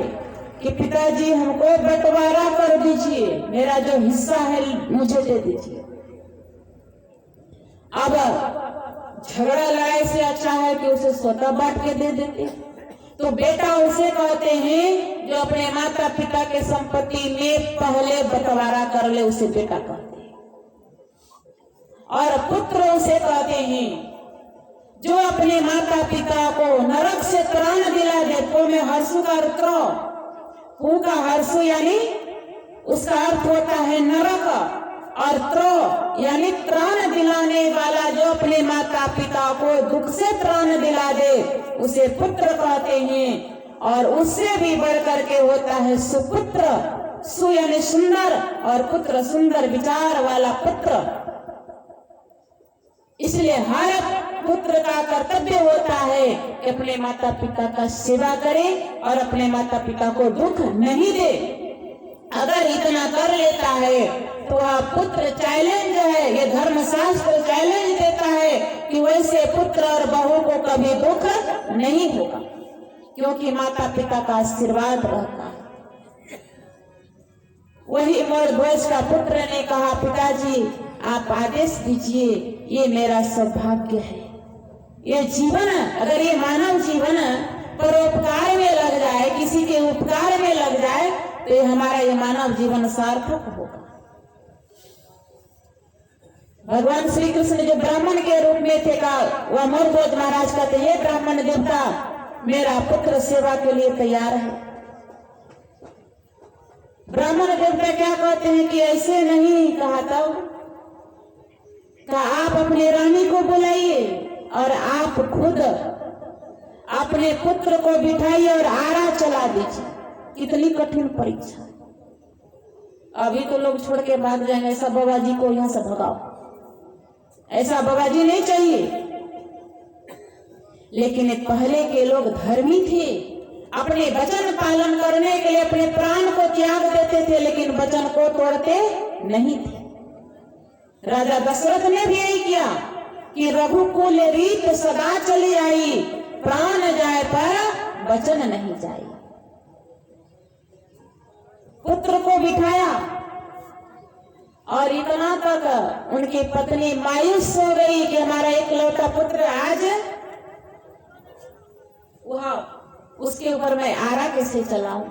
[SPEAKER 1] कि पिताजी हमको बंटवारा कर दीजिए, मेरा जो हिस्सा है मुझे दे दीजिए। अब झगड़ा लड़ाई से अच्छा है कि उसे स्वतः बांट के दे देते। तो बेटा उसे कहते हैं जो अपने माता पिता के संपत्ति में पहले बंटवारा कर ले, उसे बेटा कहते हैं। और पुत्र उसे कहते हैं जो अपने माता पिता को नरक से त्राण दिला दे। तो में हर्षु का अर्थ, पू का हर्षु यानी उसका अर्थ होता है नरक, और त्र यानी त्राण दिलाने वाला। जो अपने माता पिता को दुख से त्राण दिला दे उसे पुत्र कहते हैं। और उससे भी बढ़कर के होता है सुपुत्र। सु यानी सुंदर और पुत्र सुंदर विचार वाला पुत्र। इसलिए हर पुत्र का कर्तव्य होता है कि अपने माता पिता का सेवा करे और अपने माता पिता को दुख नहीं दे। अगर इतना कर लेता है तो वह पुत्र चैलेंज है, ये धर्मशास्त्र चैलेंज देता है कि वैसे पुत्र और बहू को कभी दुख नहीं होगा, क्योंकि माता पिता का आशीर्वाद रहता है। वही मरध्वज का पुत्र ने कहा, पिताजी आप आदेश दीजिए, ये मेरा सौभाग्य है। ये जीवन, अगर ये मानव जीवन परोपकार में लग जाए, किसी के उपकार में लग जाए, तो ये हमारा ये मानव जीवन सार्थक होगा। भगवान श्री कृष्ण जो ब्राह्मण के रूप में थे, कहा वह मरध्वज महाराज कहते हैं, ब्राह्मण देवता मेरा पुत्र सेवा के लिए तैयार है। ब्राह्मण देवता क्या कहते हैं कि ऐसे नहीं कहा। तब आप अपने रानी को बुलाइए और आप खुद अपने पुत्र को बिठाइए और आरा चला दीजिए। कितनी कठिन परीक्षा। अभी तो लोग छोड़ के भाग जाएंगे, ऐसा बाबाजी को यहाँ से भगाओ, ऐसा बाबाजी नहीं चाहिए। लेकिन पहले के लोग धर्मी थे, अपने वचन पालन करने के लिए अपने प्राण को त्याग देते थे, लेकिन वचन को तोड़ते नहीं थे। राजा दशरथ ने भी यही किया कि रघुकुल रीत सदा चली आई, प्राण जाए पर वचन नहीं जाए। पुत्र को बिठाया और इतना तक उनकी पत्नी मायूस हो गई कि हमारा एकलौता पुत्र आज वह उसके ऊपर मैं आरा कैसे चलाऊं।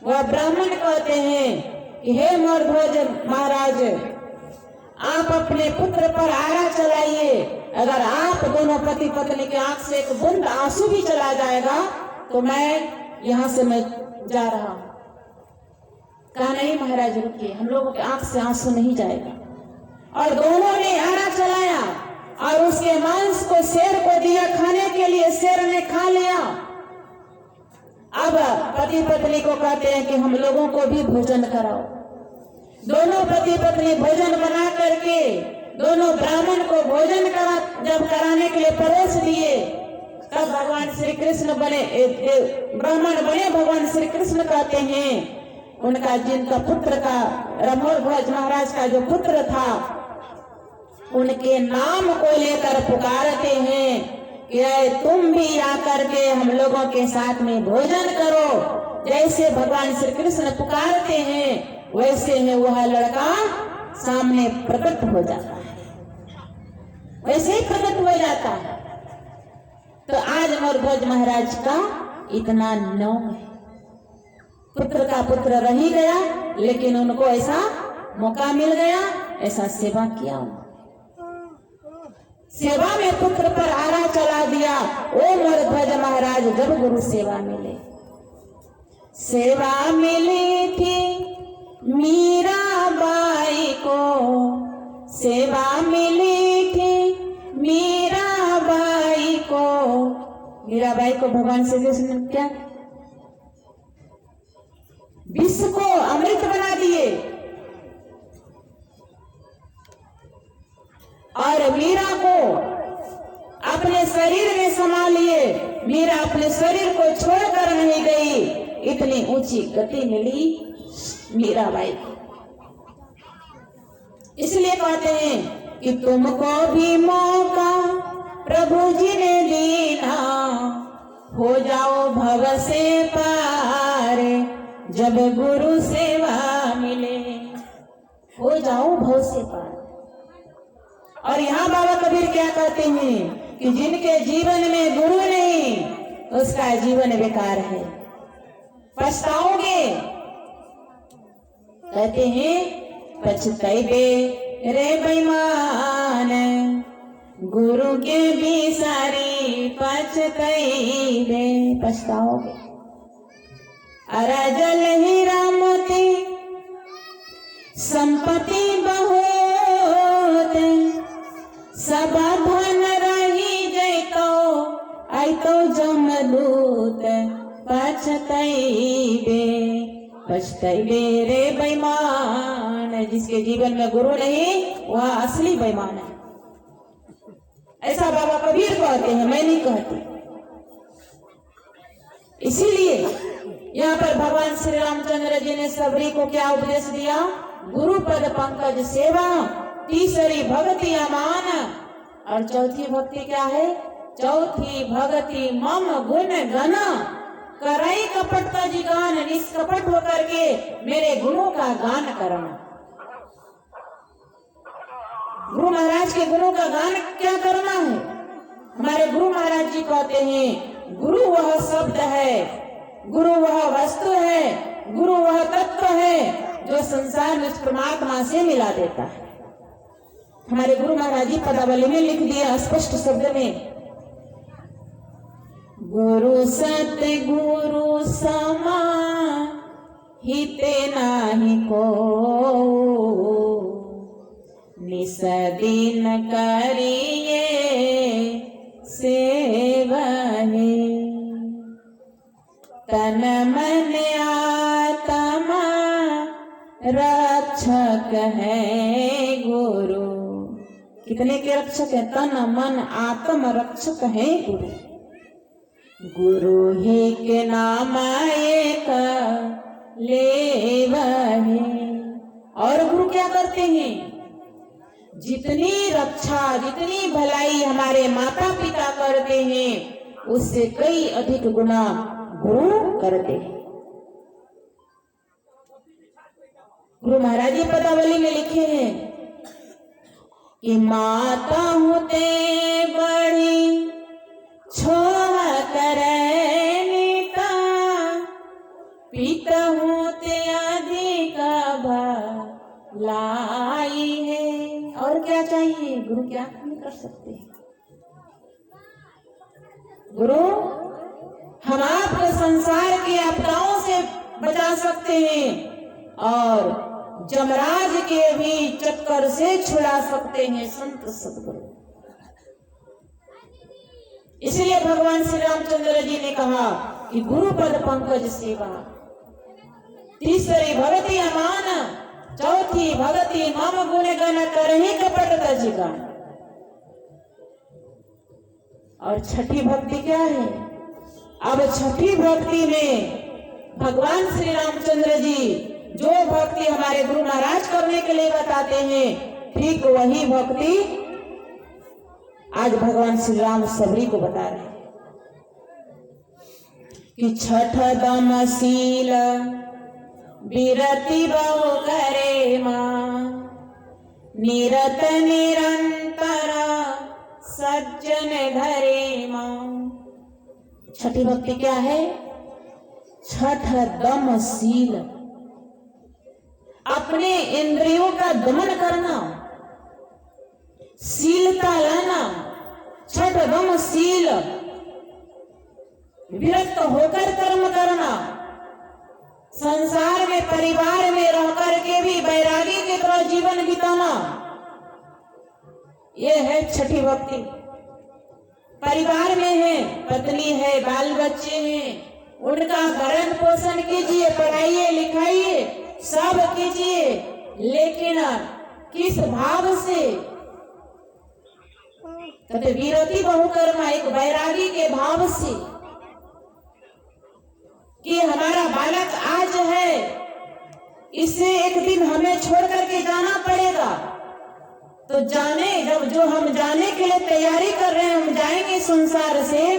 [SPEAKER 1] वह ब्राह्मण कहते हैं कि हे मौर्ध्वज महाराज, आप अपने पुत्र पर आरा चलाइए, अगर आप दोनों पति पत्नी के आंख से एक बूंद आंसू भी चला जाएगा तो मैं यहाँ से मैं जा रहा हूं। कहा नहीं महाराज रुकिए, हम लोगों के आंख से आंसू नहीं जाएगा। और दोनों ने आरा चलाया और उसके मांस को शेर को दिया खाने के लिए, शेर ने खा लिया। अब पति पत्नी को कहते हैं कि हम लोगों को भी भोजन कराओ। दोनों पति पत्नी भोजन बना करके दोनों ब्राह्मण को भोजन जब कराने के लिए परोस दिए, तब भगवान श्री कृष्ण बने, ब्राह्मण बने भगवान श्री कृष्ण कहते हैं उनका जिनका पुत्र का रमोध्वज महाराज का जो पुत्र था उनके नाम को लेकर पुकारते हैं कि तुम भी आकर के हम लोगों के साथ में भोजन करो। जैसे भगवान श्री कृष्ण पुकारते हैं वैसे ही वह लड़का सामने प्रकट हो जाता है, वैसे ही प्रकट हो जाता है। तो आज मौर्ध्वज महाराज का इतना नौम है, पुत्र का पुत्र रह ही गया लेकिन उनको ऐसा मौका मिल गया, ऐसा सेवा किया उन्होंने। सेवा में पुत्र पर आरा चला दिया। ओ मौर्ध्वज महाराज जब गुरु सेवा मिले, सेवा मिली थी मीराबाई को, सेवा मिली थी मीराबाई को। मीराबाई को भगवान श्री कृष्ण ने क्या विष को अमृत बना दिए और मीरा को अपने शरीर में समा लिए। मीरा अपने शरीर को छोड़कर नहीं गई, इतनी ऊंची गति मिली मीराबाई को। इसलिए कहते हैं कि तुमको भी मौका प्रभु जी ने दीना, हो जाओ भव से पार जब गुरु सेवा मिले। हो जाओ भव से पार। और यहाँ बाबा कबीर क्या कहते हैं कि जिनके जीवन में गुरु नहीं उसका जीवन बेकार है, पछताओगे। कहते हैं पछताइबे रे बेईमान, गुरु के भी सारी पछताइबे, पछताओगे। अराजल हीरा मोती संपत्ति बहुत, सब धन रही जैतो आइतो जमदूत, पछताइबे पछताइबे रे बेईमान। जिसके जीवन में गुरु नहीं वह असली बेईमान है, ऐसा बाबा कबीर कहते हैं, मैं नहीं कहती। इसीलिए यहाँ पर भगवान श्री रामचंद्र जी ने सबरी को क्या उपदेश दिया? गुरु पद पंकज सेवा, तीसरी भक्ति अमान, और चौथी भक्ति क्या है? चौथी भक्ति मम गुण गण, करई कपट का जी गान, निष्कपट होकर के मेरे गुणों का गान करना। गुरु महाराज के गुणों का गान क्या करना है? हमारे गुरु महाराज जी कहते हैं गुरु वह शब्द है, गुरु वह वस्तु है, गुरु वह तत्व है जो संसार में परमात्मा से मिला देता है। हमारे गुरु महाराज जी पदावली में लिख दिया स्पष्ट शब्द में, गुरु सतगुरु समा हिते नाही को, निस दिन करिए सेवहे, तन मन आत्मा रक्षक है गुरु। कितने के रक्षक है? तन मन आत्म रक्षक है गुरु। गुरु ही के नाम एक लेवहे। और गुरु क्या करते हैं? जितनी रक्षा जितनी भलाई हमारे माता पिता करते हैं उससे कई अधिक गुना गुरु करते हैं। गुरु महाराज जी पदावली में लिखे हैं कि माता होते बड़ी छोहा करे नीता, पिता होते अधिका भलाई है। और क्या चाहिए? गुरु क्या नहीं कर सकते? गुरु हम आपको संसार की आपदाओं से बचा सकते हैं और जमराज के भी चक्कर से छुड़ा सकते हैं संत सदगुरु। इसलिए भगवान श्री रामचंद्र जी ने कहा कि गुरु पद पंकज सेवा, तीसरी भगति अमान, चौथी भगति मम गुण गण करहि कपट तजिगा। और छठी भक्ति क्या है? अब छठी भक्ति में भगवान श्री रामचंद्र जी जो भक्ति हमारे गुरु महाराज करने के लिए बताते हैं, ठीक वही भक्ति आज भगवान श्री राम सबरी को बता रहे हैं कि छठ दमशील विरति बहु करे मां, निरत निरंतर सज्जन धरे मां। छठी भक्ति क्या है? छठ दमशील, अपने इंद्रियों का दमन करना, शीलता लाना। छठ दमशील, विरक्त होकर कर्म करना, संसार में परिवार में रह करके भी वैरागी की तरह जीवन बिताना, यह है छठी भक्ति। परिवार में है, पत्नी है, बाल बच्चे हैं, उनका भरण पोषण कीजिए, पढ़ाइए लिखाइए, सब कीजिए, लेकिन किस भाव से? कहते विरति बहुकर्मा, एक वैरागी के भाव से कि हमारा बालक आज है, इसे एक दिन हमें छोड़ करके जाना पड़ेगा, तो जाने जब जो हम जाने के लिए तैयारी कर रहे हैं, हम जाएंगे संसार से,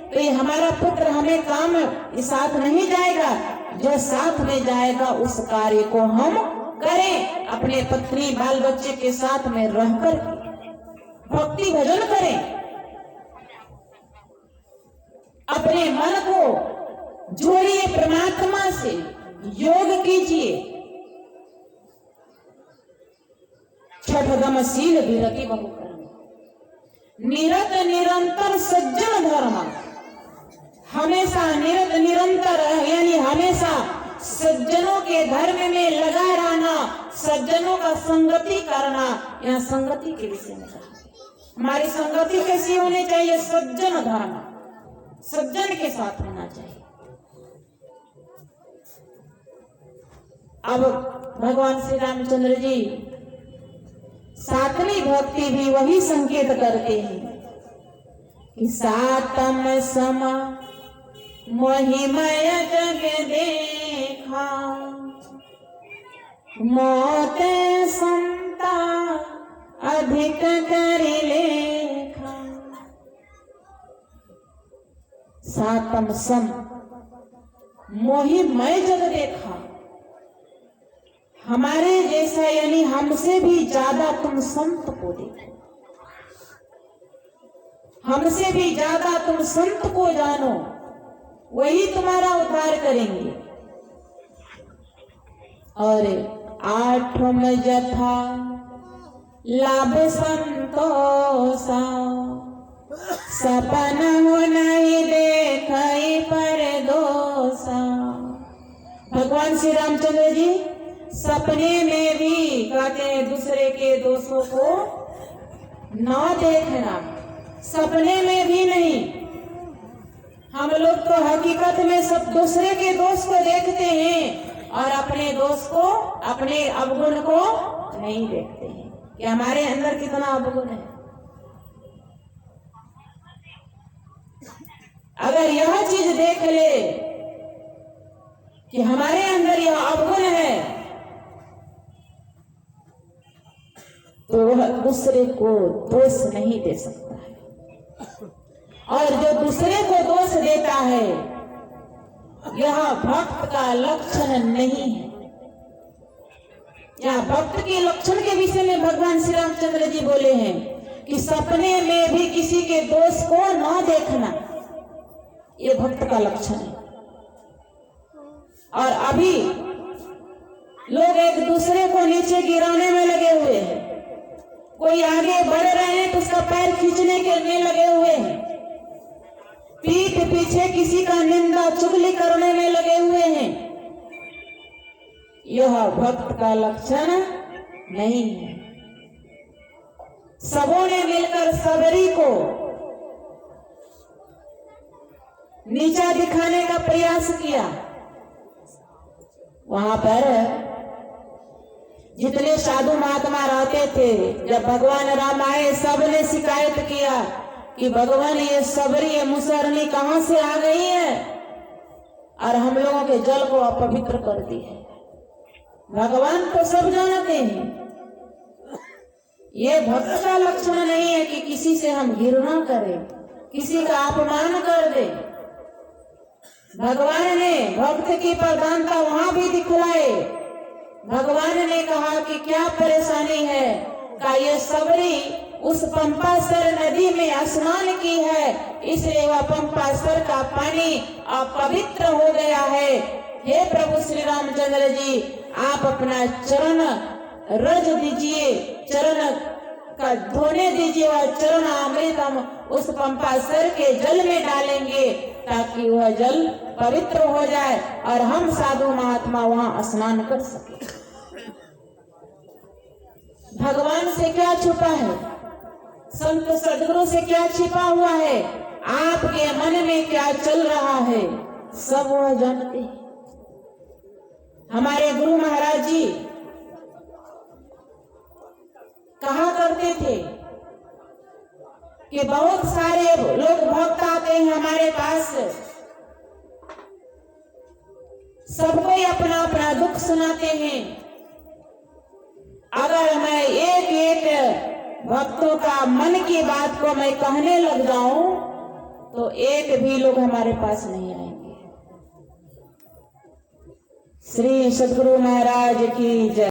[SPEAKER 1] तो ये हमारा पुत्र हमें काम साथ नहीं जाएगा, जो साथ में जाएगा उस कार्य को हम करें, अपने पत्नी बाल बच्चे के साथ में रहकर भक्ति भजन करें, अपने मन को जोड़िए परमात्मा से, योग कीजिए। छठ दमशील विरति बहुकर्मा, निरत निरंतर सज्जन धर्म, हमेशा निरत निरंतर यानी हमेशा सज्जनों के धर्म में लगा रहना, सज्जनों का संगति करना। यहाँ संगति के विषय में कहा, हमारी संगति कैसी होनी चाहिए? सज्जन धर्म, सज्जन के साथ होना चाहिए। अब भगवान श्री रामचंद्र जी सातवीं भक्ति भी वही संकेत करते हैं कि सातम सम महिमय जग देखा, मौत संता अधिक कर लेखा। सातम सम मोहिमय जग देखा, हमारे जैसा यानी हमसे भी ज्यादा तुम संत को देखो, हमसे भी ज्यादा तुम संत को जानो, वही तुम्हारा उद्धार करेंगे। और आठम जथा लाभ संतोषा, सपन हो नहीं देखई पर दोषा। भगवान श्री रामचंद्र जी सपने में भी कहते हैं दूसरे के दोषों को न देखना, सपने में भी नहीं। हम लोग तो हकीकत में सब दूसरे के दोष को देखते हैं और अपने दोष को, अपने अवगुण को नहीं देखते हैं कि हमारे अंदर कितना अवगुण है। अगर यह चीज देख ले कि हमारे अंदर यह अवगुण है, तो वह दूसरे को दोष नहीं दे सकता है। और जो दूसरे को दोष देता है, यह भक्त का लक्षण नहीं है। या भक्त के लक्षण के विषय में भगवान श्री रामचंद्र जी बोले हैं कि सपने में भी किसी के दोष को न देखना, ये भक्त का लक्षण है। और अभी लोग एक दूसरे को नीचे गिराने में लगे हुए हैं, कोई आगे बढ़ रहे हैं तो उसका पैर खींचने के में लगे हुए हैं, पीठ पीछे किसी का निंदा चुगली करने में लगे हुए हैं। यह भक्त का लक्षण नहीं है। सबों ने मिलकर सबरी को नीचा दिखाने का प्रयास किया। वहां पर जितने साधु महात्मा रहते थे, जब भगवान राम आए सबने शिकायत किया कि भगवान ये सबरी ये मुसरनी कहां से आ गई है और हम लोगों के जल को अपवित्र कर दी है। भगवान तो सब जानते हैं। ये भक्त का लक्षण नहीं है कि किसी से हम घृणा करें, किसी का अपमान कर दे। भगवान ने भक्त की प्रधानता वहां भी दिखलाए। भगवान ने कहा कि क्या परेशानी है, का ये सबरी उस पंपासर नदी में स्नान की है, इसलिए वह पंपासर का पानी अपवित्र हो गया है। हे प्रभु श्री रामचंद्र जी, आप अपना चरण रज दीजिए, चरण का धोने दीजिए और चरण अमृत हम उस पंपासर के जल में डालेंगे ताकि वह जल पवित्र हो जाए और हम साधु महात्मा वहां स्नान कर सके। भगवान से क्या छुपा है, संत सदगुरु से क्या छिपा हुआ है, आपके मन में क्या चल रहा है, सब वह जानते हैं। हमारे गुरु महाराज जी कहा करते थे कि बहुत सारे लोग भक्त आते हैं हमारे पास, सबको अपना अपना दुख सुनाते हैं। अगर मैं एक एक भक्तों का मन की बात को मैं कहने लग जाऊं तो एक भी लोग हमारे पास नहीं आएंगे। श्री सद्गुरु महाराज की जय।